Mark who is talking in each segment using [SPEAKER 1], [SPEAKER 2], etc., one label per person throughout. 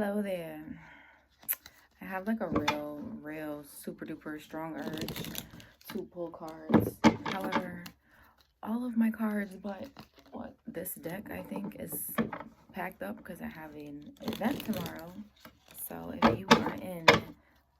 [SPEAKER 1] Hello there. I have like a real super duper strong urge to pull cards. However, all of my cards but this deck I think is packed up because I have an event tomorrow. So if you are in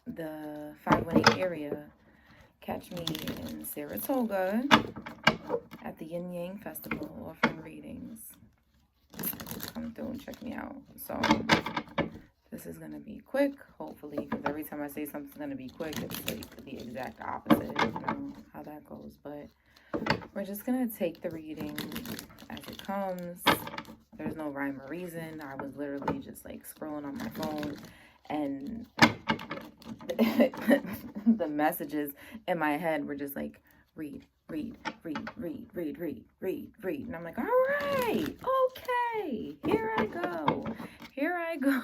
[SPEAKER 1] the 518 area, catch me in Saratoga at the Yin Yang Festival offering readings. Come through and check me out. So this is going to be quick, hopefully, because every time I say something's going to be quick, it's like the exact opposite, you know how that goes. But we're just going to take the reading as it comes. There's no rhyme or reason. I was literally just like scrolling on my phone and the messages in my head were just like, read. And I'm like, all right, okay, here I go. Here I go.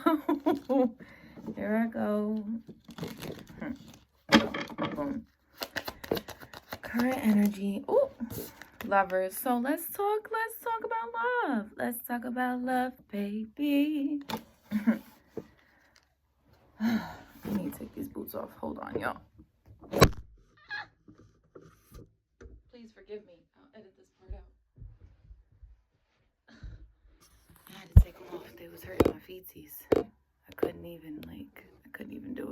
[SPEAKER 1] Boom. Current energy. Ooh, lovers. So let's talk about love. Let's talk about love, baby. I need to take these boots off. Hold on, y'all. Please forgive me. I'll edit this part out. I had to take them off. They was hurting my feetsies. I couldn't even do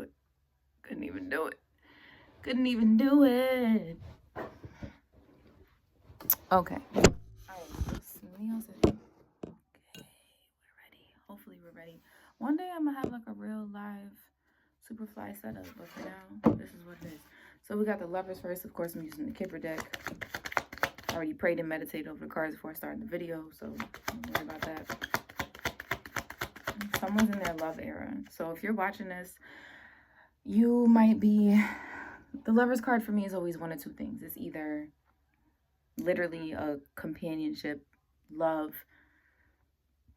[SPEAKER 1] it. Couldn't even do it. Okay. Alright, okay, we're ready. Hopefully we're ready. One day I'm gonna have like a real live Superfly setup, but for now, this is what it is. So we got the lovers first. Of course, I'm using the Kipper deck. I already prayed and meditated over the cards before I started the video, so don't worry about that. Someone's in their love era. So if you're watching this, you might be... The lovers card for me is always one of two things. It's either literally a companionship, love,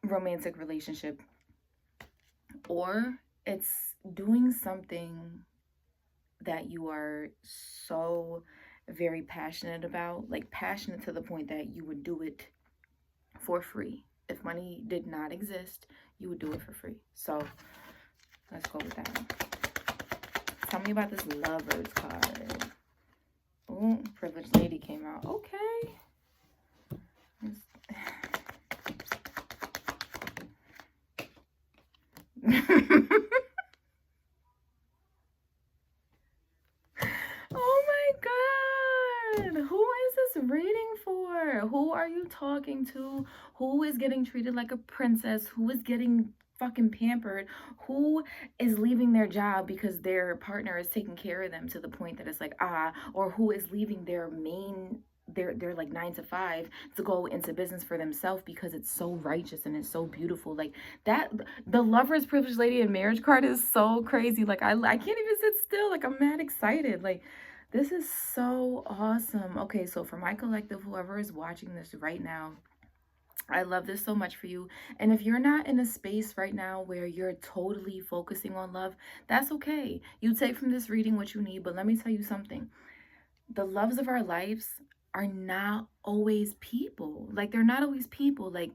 [SPEAKER 1] romantic relationship, or it's doing something that you are so very passionate about, like passionate to the point that you would do it for free. If money did not exist, you would do it for free. So let's go with that one. Tell me about this lovers card. Oh, privileged lady came out. Okay. Oh my God. Who is this reading for? Who are you talking to? Who is getting treated like a princess? Who is getting fucking pampered? Who is leaving their job because their partner is taking care of them to the point that it's like, or who is leaving their main, their like 9 to 5 to go into business for themselves because it's so righteous and it's so beautiful. Like that, the lovers, privileged lady, and marriage card is so crazy. Like I can't even sit still. Like I'm mad excited. Like this is so awesome. Okay, so for my collective, whoever is watching this right now, I love this so much for you. And if you're not in a space right now where you're totally focusing on love, that's okay. You take from this reading what you need. But let me tell you something. The loves of our lives are not always people. Like, they're not always people. Like,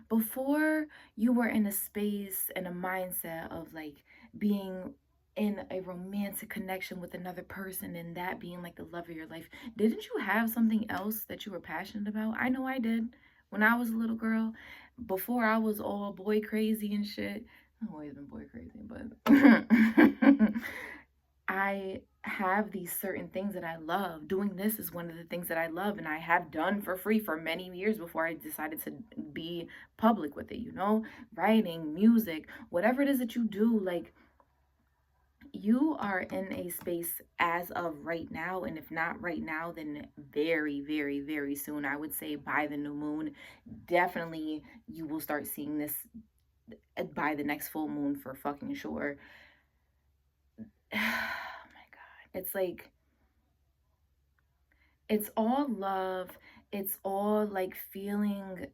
[SPEAKER 1] before you were in a space and a mindset of, like, being in a romantic connection with another person and that being, like, the love of your life, didn't you have something else that you were passionate about? I know I did. When I was a little girl, before I was all boy crazy and shit, I've always been boy crazy, but I have these certain things that I love. Doing this is one of the things that I love and I have done for free for many years before I decided to be public with it, you know? Writing, music, whatever it is that you do, like, you are in a space as of right now, and if not right now, then very, very, very soon. I would say by the new moon, definitely you will start seeing this by the next full moon for fucking sure. Oh my God. It's like, it's all love. It's all like feeling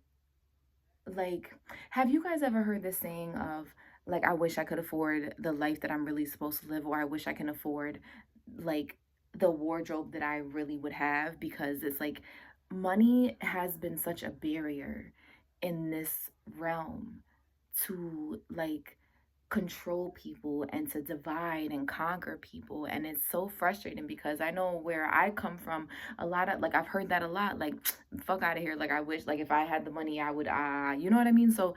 [SPEAKER 1] like, have you guys ever heard this saying of, like, I wish I could afford the life that I'm really supposed to live, or I wish I can afford like the wardrobe that I really would have? Because it's like money has been such a barrier in this realm to like control people and to divide and conquer people. And it's so frustrating because I know where I come from, a lot of, like, I've heard that a lot, like, fuck out of here, like, I wish, like, if I had the money I would, you know what I mean? So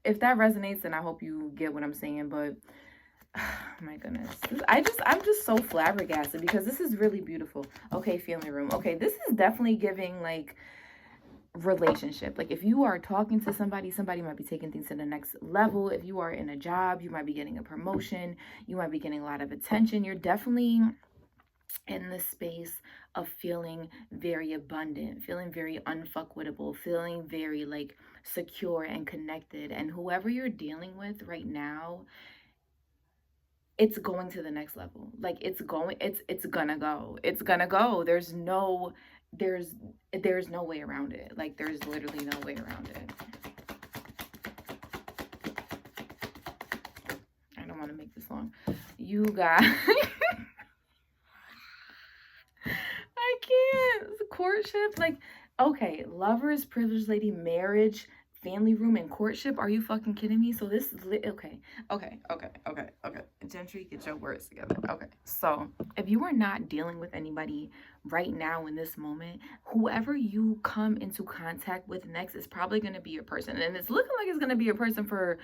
[SPEAKER 1] if that resonates, then I hope you get what I'm saying. But my goodness, I'm just so flabbergasted because this is really beautiful. Okay, family room. Okay, this is definitely giving like relationship. Like if you are talking to somebody, somebody might be taking things to the next level. If you are in a job, you might be getting a promotion, you might be getting a lot of attention. You're definitely in the space of feeling very abundant, feeling very unfuckwittable, feeling very like secure and connected. And whoever you're dealing with right now, it's going to the next level. Like it's gonna go. It's gonna go. There's no way around it. Like there's literally no way around it. I don't want to make this long. You guys, I can't. Courtship, like, okay, lovers, privileged lady, marriage, family room, and courtship. Are you fucking kidding me? So this is okay. Gentry, get your words together. Okay, so if you are not dealing with anybody right now in this moment, whoever you come into contact with next is probably going to be your person. And it's looking like it's going to be your person for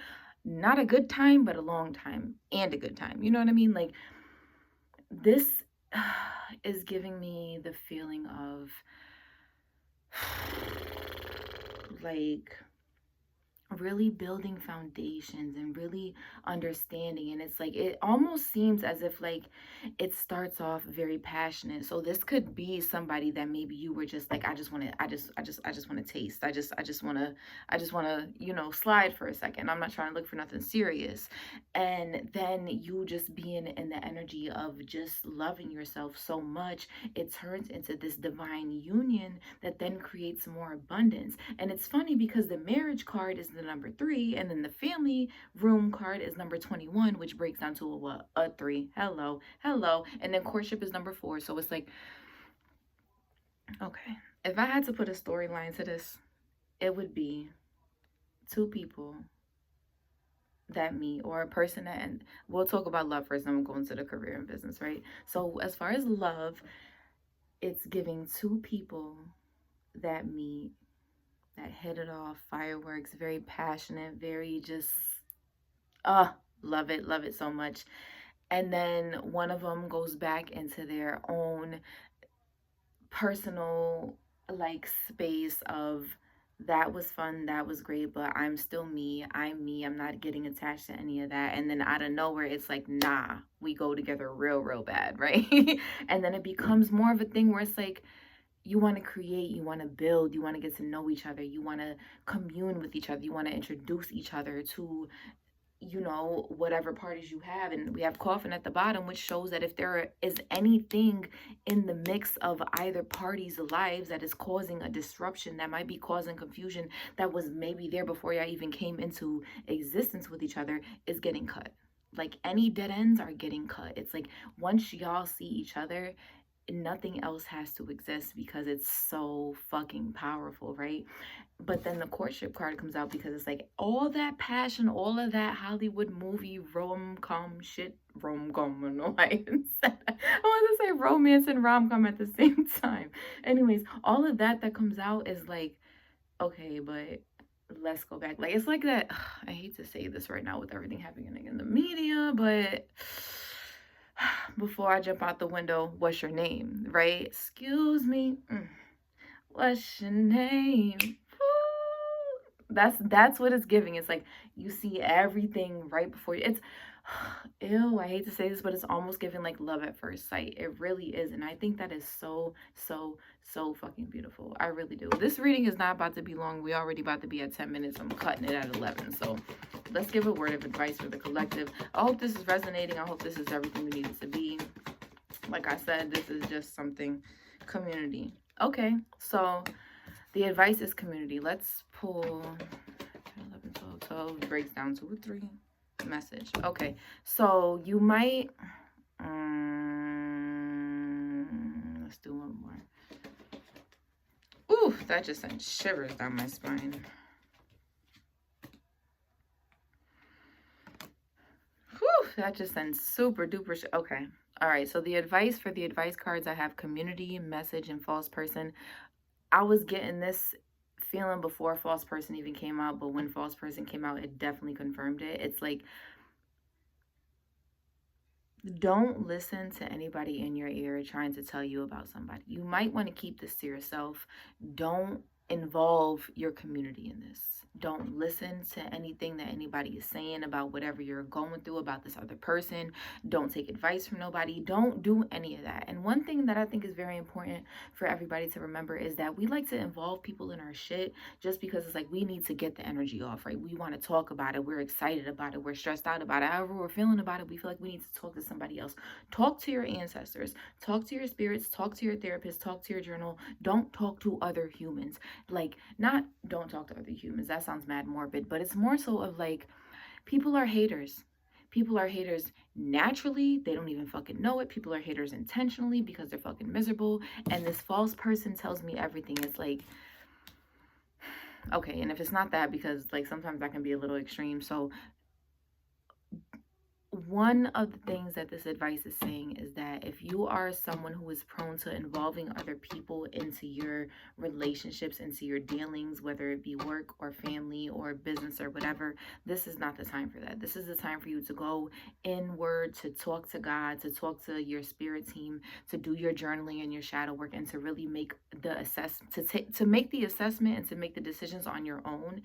[SPEAKER 1] not a good time, but a long time and a good time. You know what I mean? Like this is giving me the feeling of like really building foundations and really understanding. And it's like it almost seems as if like it starts off very passionate. So this could be somebody that maybe you were just like, I just want to taste, I just want to you know, slide for a second. I'm not trying to look for nothing serious. And then you just being in the energy of just loving yourself so much, it turns into this divine union that then creates more abundance. And it's funny because the marriage card is the number 3, and then the family room card is number 21, which breaks down to a what? A 3. Hello. And then courtship is number 4. So it's like, okay, if I had to put a storyline to this, it would be 2 people that meet, or a person that, and we'll talk about love first, then we'll go into the career and business, right? So as far as love, it's giving 2 people that meet, that hit it off, fireworks, very passionate, very just, love it so much. And then one of them goes back into their own personal like space of, that was fun, that was great, but I'm still me, I'm not getting attached to any of that. And then out of nowhere, it's like, nah, we go together real bad, right? And then it becomes more of a thing where it's like, you want to create, you want to build, you want to get to know each other, you want to commune with each other, you want to introduce each other to, you know, whatever parties you have. And we have coffin at the bottom, which shows that if there is anything in the mix of either party's lives that is causing a disruption, that might be causing confusion, that was maybe there before y'all even came into existence with each other, is getting cut. Like any dead ends are getting cut. It's like once y'all see each other, nothing else has to exist because it's so fucking powerful, right? But then the courtship card comes out because it's like all that passion, all of that Hollywood movie rom-com shit, rom-com, I don't know why I even said that. I want to say romance and rom-com at the same time. Anyways, all of that comes out is like, okay, but let's go back. Like it's like that, I hate to say this right now with everything happening in the media, but before I jump out the window, what's your name, right? Excuse me. What's your name? That's what it's giving. It's like you see everything right before you. It's ew, I hate to say this, but it's almost giving like love at first sight. It really is. And I think that is so fucking beautiful. I really do. This reading is not about to be long. We already about to be at 10 minutes. I'm cutting it at 11. So let's give a word of advice for the collective. I hope this is resonating. I hope this is everything we need it to be. Like I said, this is just something community. Okay, so the advice is community. Let's pull 11, 12 breaks down to a 3 message. Okay, so you might let's do one more. Ooh, that just sent shivers down my spine. That just sends super duper okay. All right, so the advice for the advice cards, I have community, message, and false person. I was getting this feeling before false person even came out, but when false person came out, it definitely confirmed it. It's like, don't listen to anybody in your ear trying to tell you about somebody. You might want to keep this to yourself. Don't involve your community in this. Don't listen to anything that anybody is saying about whatever you're going through about this other person. Don't take advice from nobody. Don't do any of that. And one thing that I think is very important for everybody to remember is that we like to involve people in our shit just because it's like we need to get the energy off, right? We want to talk about it. We're excited about it. We're stressed out about it. However we're feeling about it, we feel like we need to talk to somebody else. Talk to your ancestors. Talk to your spirits. Talk to your therapist. Talk to your journal. Don't talk to other humans. Like, not don't talk to other humans. That sounds mad morbid, but it's more so of like, people are haters. People are haters naturally. They don't even fucking know it. People are haters intentionally because they're fucking miserable. And this false person tells me everything. It's like, okay, and if it's not that, because like sometimes that can be a little extreme. So one of the things that this advice is saying is that if you are someone who is prone to involving other people into your relationships, into your dealings, whether it be work or family or business or whatever, this is not the time for that. This is the time for you to go inward, to talk to God, to talk to your spirit team, to do your journaling and your shadow work, and to really make the to make the assessment and to make the decisions on your own,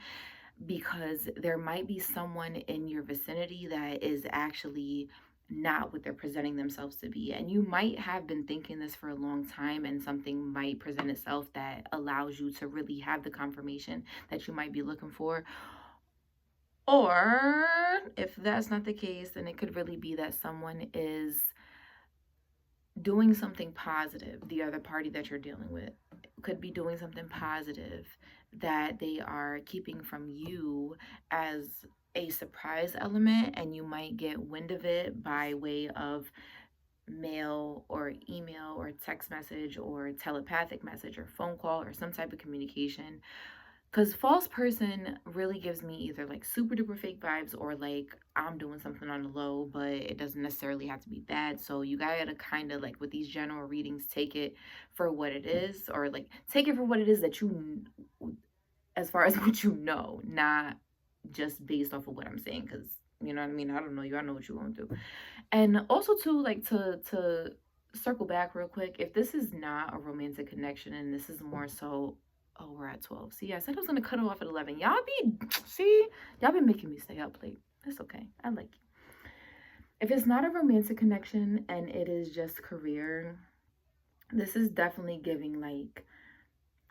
[SPEAKER 1] because there might be someone in your vicinity that is actually not what they're presenting themselves to be. And you might have been thinking this for a long time, and something might present itself that allows you to really have the confirmation that you might be looking for. Or if that's not the case, then it could really be that someone is doing something positive. The other party that you're dealing with could be doing something positive that they are keeping from you as a surprise element, and you might get wind of it by way of mail or email or text message or telepathic message or phone call or some type of communication. Because false person really gives me either like super duper fake vibes, or like I'm doing something on the low, but it doesn't necessarily have to be bad. So you gotta kind of like, with these general readings, take it for what it is, or like take it for what it is that you, as far as what you know, not just based off of what I'm saying. Because you know what I mean? I don't know you, I know what you're going through. And also too, like to circle back real quick, if this is not a romantic connection and this is more so, oh, we're at 12. See, I said I was gonna cut it off at 11. Y'all been making me stay up late. That's okay. I like you. If it's not a romantic connection and it is just career, this is definitely giving like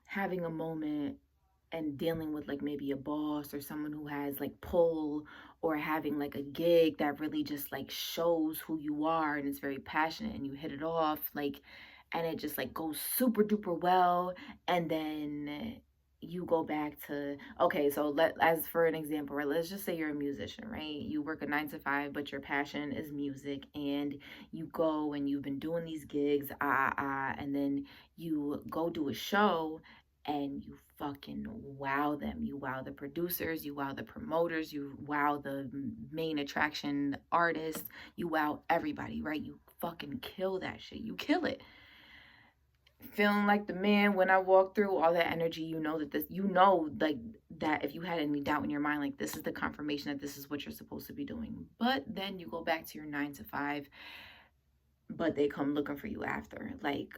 [SPEAKER 1] having a moment and dealing with like maybe a boss or someone who has like pull, or having like a gig that really just like shows who you are and it's very passionate and you hit it off, like, and it just like goes super duper well. And then you go back to, okay, so as for an example, right, let's just say you're a musician, right? You work a 9 to 5, but your passion is music, and you go and you've been doing these gigs, and then you go do a show and you fucking wow them. You wow the producers, you wow the promoters, you wow the main attraction artists, you wow everybody, right? You fucking kill that shit. You kill it. Feeling like the man when I walk through, all that energy, you know that this, you know, like that if you had any doubt in your mind, like this is the confirmation that this is what you're supposed to be doing. But then you go back to your 9 to 5, but they come looking for you after. Like,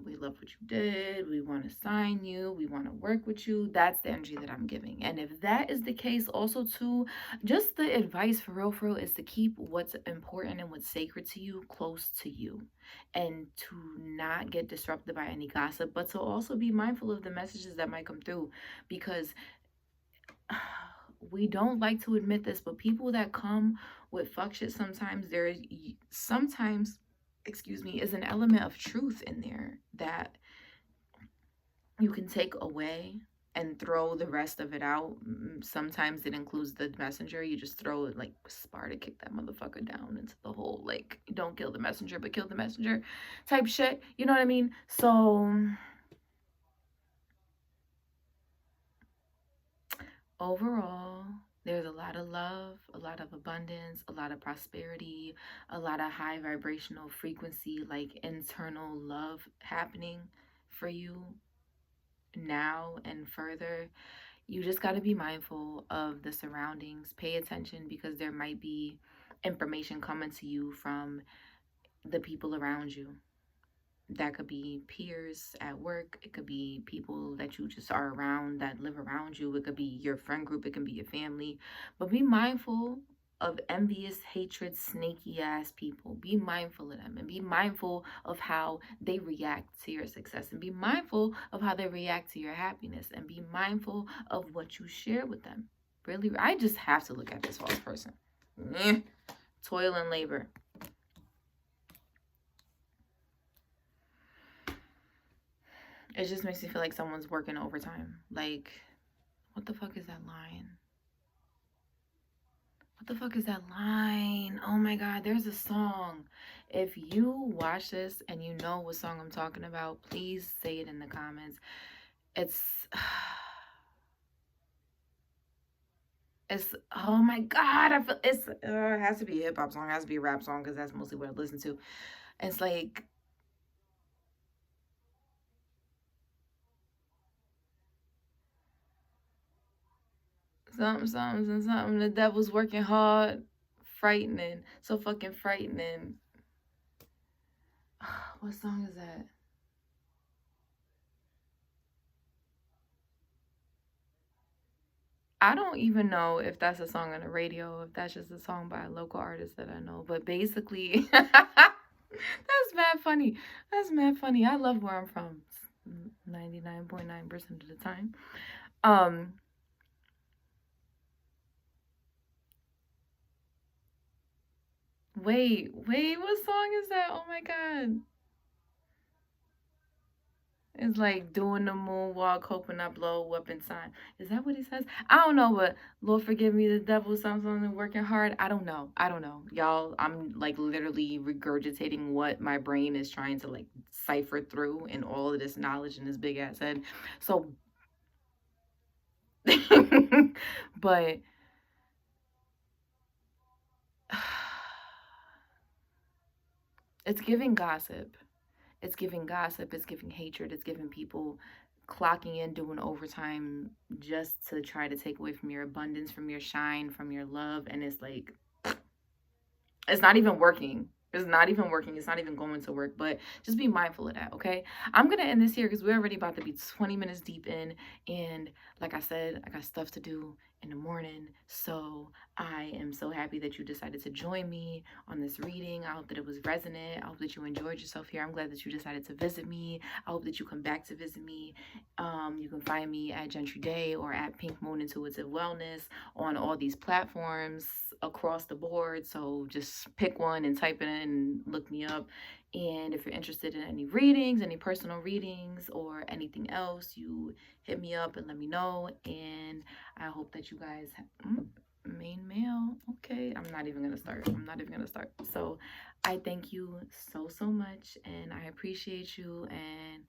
[SPEAKER 1] we love what you did, we want to sign you, we want to work with you. That's the energy that I'm giving. And if that is the case also too, just the advice for real is to keep what's important and what's sacred to you close to you, and to not get disrupted by any gossip, but to also be mindful of the messages that might come through. Because we don't like to admit this, but people that come with fuck shit, sometimes is an element of truth in there that you can take away and throw the rest of it out. Sometimes it includes the messenger. You just throw it like Sparta, kick that motherfucker down into the hole. Like, don't kill the messenger, but kill the messenger type shit. You know what I mean? So overall, There's a lot of love, a lot of abundance, a lot of prosperity, a lot of high vibrational frequency, like internal love happening for you now and further. You just got to be mindful of the surroundings. Pay attention because there might be information coming to you from the people around you. That could be peers at work. It could be people that you just are around that live around you. It could be your friend group. It can be your family. But be mindful of envious, hatred, snaky ass people. Be mindful of them and be mindful of how they react to your success and be mindful of how they react to your happiness and be mindful of what you share with them. Really, I just have to look at this false person. Toil and labor. It just makes me feel like someone's working overtime. Like, what the fuck is that line? What the fuck is that line? Oh my God, there's a song. If you watch this and you know what song I'm talking about, please say it in the comments. It's, oh my God, I feel, it has to be a hip hop song. It has to be a rap song because that's mostly what I listen to. It's like, something. The devil's working hard. Frightening. So fucking frightening. What song is that? I don't even know if that's a song on the radio, if that's just a song by a local artist that I know. But basically, that's mad funny. That's mad funny. I love where I'm from 99.9% of the time. Wait, what song is that? Oh my God. It's like doing the moonwalk, hoping I blow up in time. Is that what he says? I don't know, but Lord forgive me, the devil, something working hard. I don't know. Y'all, I'm like literally regurgitating what my brain is trying to like cipher through and all of this knowledge in this big ass head. So, but it's giving gossip. It's giving gossip, it's giving hatred, it's giving people clocking in, doing overtime just to try to take away from your abundance, from your shine, from your love. And it's like, it's not even working. It's not even working. It's not even going to work. But just be mindful of that, okay? I'm going to end this here because we're already about to be 20 minutes deep in. And like I said, I got stuff to do in the morning. So I am so happy that you decided to join me on this reading. I hope that it was resonant. I hope that you enjoyed yourself here. I'm glad that you decided to visit me. I hope that you come back to visit me. You can find me at Gentry Day or at Pink Moon Intuitive Wellness on all these platforms across the board. So just pick one and type it in and look me up. And if you're interested in any readings, any personal readings, or anything else, you hit me up and let me know. And I hope that you guys have main mail. Okay, I'm not even gonna start. So I thank you so much, and I appreciate you, and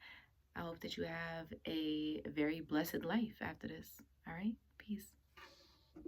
[SPEAKER 1] I hope that you have a very blessed life after this. All right, peace.